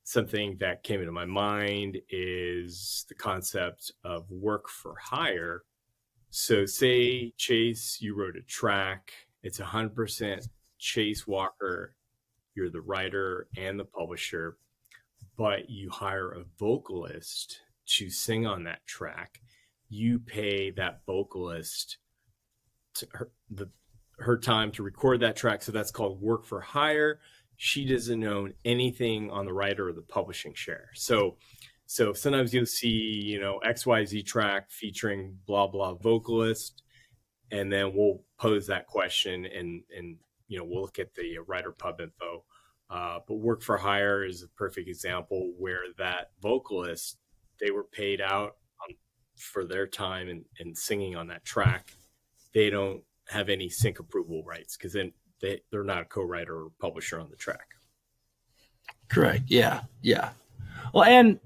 something that came into my mind is the concept of work for hire. So say, Chase, you wrote a track. It's 100% Chase Walker. You're the writer and the publisher, but you hire a vocalist to sing on that track. You pay that vocalist her time to record that track. So that's called work for hire. She doesn't own anything on the writer or the publishing share. So sometimes you'll see, XYZ track featuring blah, blah vocalist. And then we'll pose that question and we'll look at the writer pub info. But work for hire is a perfect example where that vocalist, they were paid out for their time and singing on that track. They don't have any sync approval rights because then they're not a co-writer or publisher on the track. Correct. Yeah. Well, and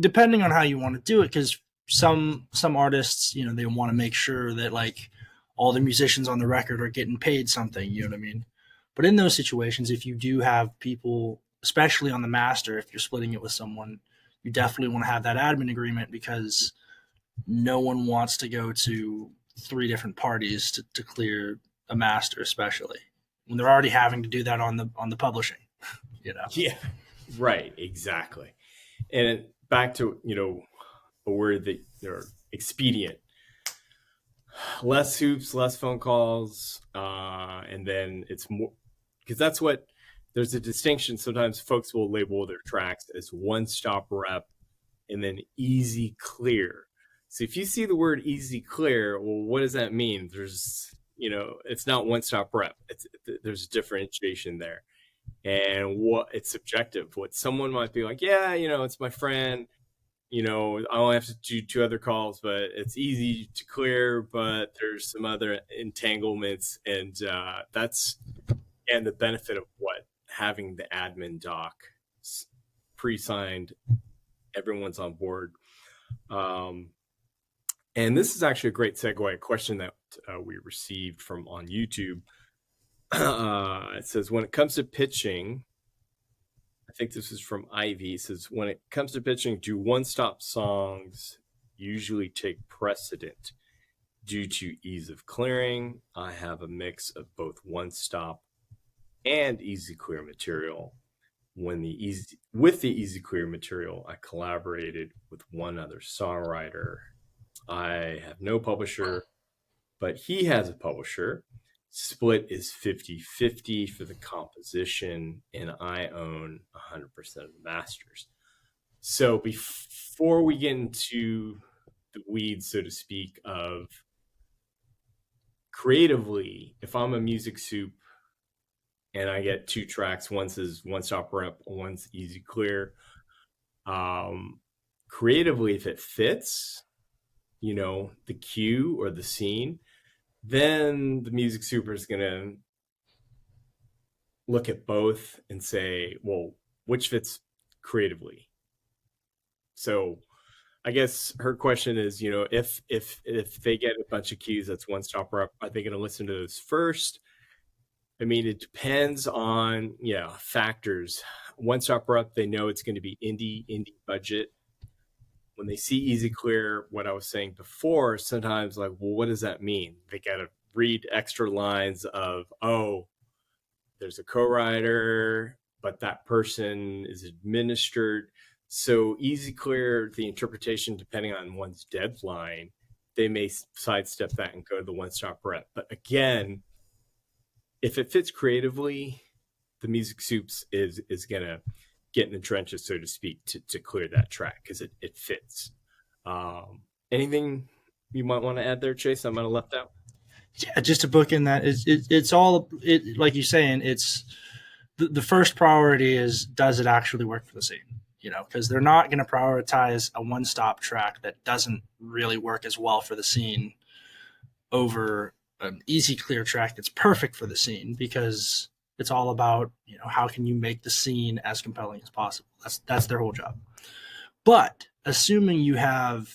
depending on how you want to do it, because some artists, they want to make sure that like all the musicians on the record are getting paid something, you know what I mean? But in those situations, if you do have people, especially on the master, if you're splitting it with someone, you definitely want to have that admin agreement because no one wants to go to 3 different parties to clear a master, especially when they're already having to do that on the publishing, Yeah, right. Exactly. And back to, a word that they're expedient, less hoops, less phone calls. And then it's more, because that's what, there's a distinction. Sometimes folks will label their tracks as one-stop rep and then easy clear. So if you see the word easy clear, well, what does that mean? There's, it's not one-stop rep. There's a differentiation there. And it's subjective. What someone might be like, yeah, it's my friend, I only have to do 2 other calls, but it's easy to clear, but there's some other entanglements. And and the benefit of having the admin doc pre-signed, everyone's on board. And this is actually a great segue, a question that we received from on YouTube. It says, when it comes to pitching, I think this is from Ivy. It says, when it comes to pitching, do one-stop songs usually take precedent due to ease of clearing? I have a mix of both one-stop and easy clear material. With the easy clear material, I collaborated with one other songwriter. I have no publisher, but he has a publisher. Split is 50-50 for the composition, and I own 100% of the masters. So before we get into the weeds, so to speak, of creatively, if I'm a music soup and I get 2 tracks, one says one-stop rep, one's easy clear, creatively, if it fits, the cue or the scene, then the music super is going to look at both and say, well, which fits creatively? So I guess her question is, if they get a bunch of cues, that's one-stop rep, are they going to listen to those first? I mean, it depends on, factors. One-stop rep, they know it's going to be indie budget. When they see easy clear, what I was saying before, sometimes like, well, what does that mean? They got to read extra lines of, oh, there's a co-writer, but that person is administered. So easy clear, the interpretation, depending on one's deadline, they may sidestep that and go to the one-stop rep. But again, if it fits creatively, the music soups is going to get in the trenches, so to speak, to clear that track because it fits. Anything you might want to add there, Chase? I might have left out. Yeah, just to book in that, it's all like you're saying. It's the first priority is, does it actually work for the scene? Because they're not going to prioritize a one-stop track that doesn't really work as well for the scene over an easy clear track that's perfect for the scene, because it's all about, how can you make the scene as compelling as possible? That's their whole job. But assuming you have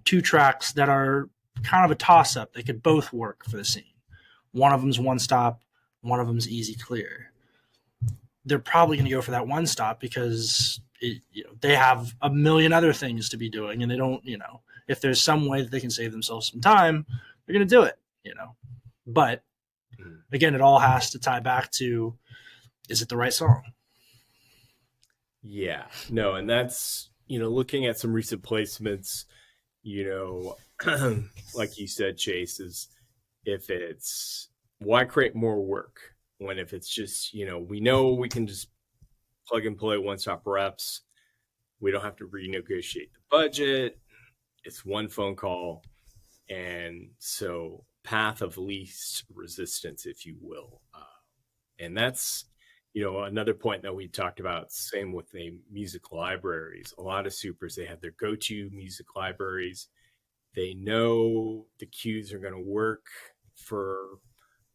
2 tracks that are kind of a toss-up, they could both work for the scene. One of them's one-stop, one of them's easy clear. they're probably going to go for that one stop because they have a million other things to be doing, and they don't, if there's some way that they can save themselves some time, they're going to do it, But again, it all has to tie back to, is it the right song? Yeah, no, and that's, looking at some recent placements, like you said, Chase, is if it's why create more work when if it's just, we know we can just plug and play one-stop reps. We don't have to renegotiate the budget. It's one phone call. And so path of least resistance, if you will. And that's, another point that we talked about, same with the music libraries. A lot of supers, they have their go-to music libraries. They know the cues are going to work for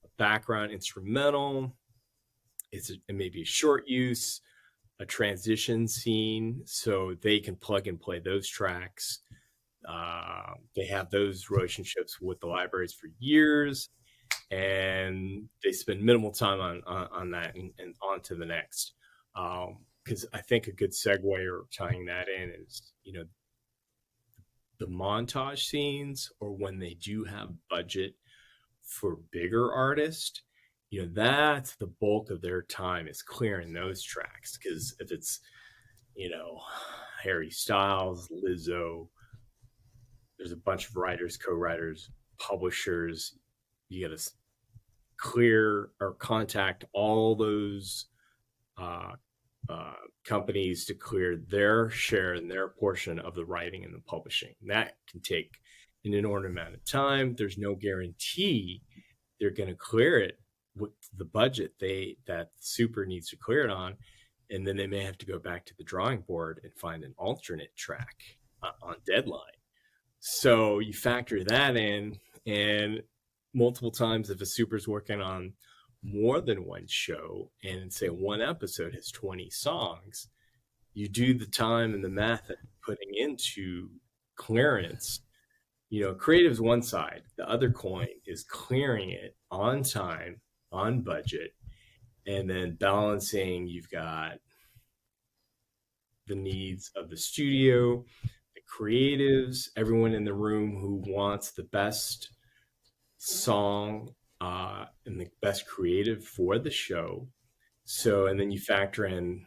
a background instrumental. It may be a short use, a transition scene, so they can plug and play those tracks. They have those relationships with the libraries for years, and they spend minimal time on that and on to the next. Because I think a good segue or tying that in is, the montage scenes, or when they do have budget for bigger artists, that's the bulk of their time is clearing those tracks. Because if it's, Harry Styles, Lizzo, there's a bunch of writers, co-writers, publishers. You got to clear or contact all those companies to clear their share and their portion of the writing and the publishing. That can take an inordinate amount of time. There's no guarantee they're going to clear it with the budget that super needs to clear it on. And then they may have to go back to the drawing board and find an alternate track on deadline. So you factor that in, and multiple times if a super's working on more than one show and say one episode has 20 songs, you do the time and the math that you're putting into clearance. Creative's one side. The other coin is clearing it on time, on budget, and then balancing. You've got the needs of the studio, the creatives, everyone in the room who wants the best song and the best creative for the show. So, and then you factor in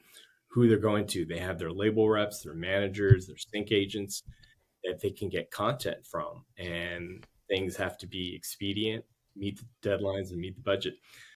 who they're going to. They have their label reps, their managers, their sync agents that they can get content from, and things have to be expedient, meet the deadlines, and meet the budget.